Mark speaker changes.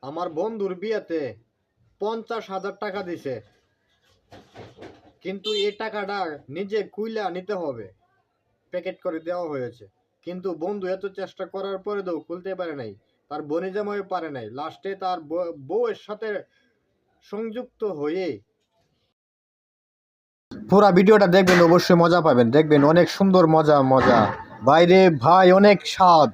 Speaker 1: আমার বন্ধুর বিয়েতে 50,000 টাকা দিছে, কিন্তু এই টাকাটা নিজে কুইলা নিতে হবে, প্যাকেট করে দেওয়া হয়েছে। কিন্তু বন্ধু এত চেষ্টা করার পরে তো খুলতে পারে নাই, তার বোনে জামাই পারে নাই, লাস্টে তার বউয়ের সাথে সংযুক্ত হয়ে পুরা ভিডিওটা দেখবেন, অবশ্যই মজা পাবেন। দেখবেন অনেক সুন্দর মজা মজা, বাইরে ভাই অনেক স্বাদ।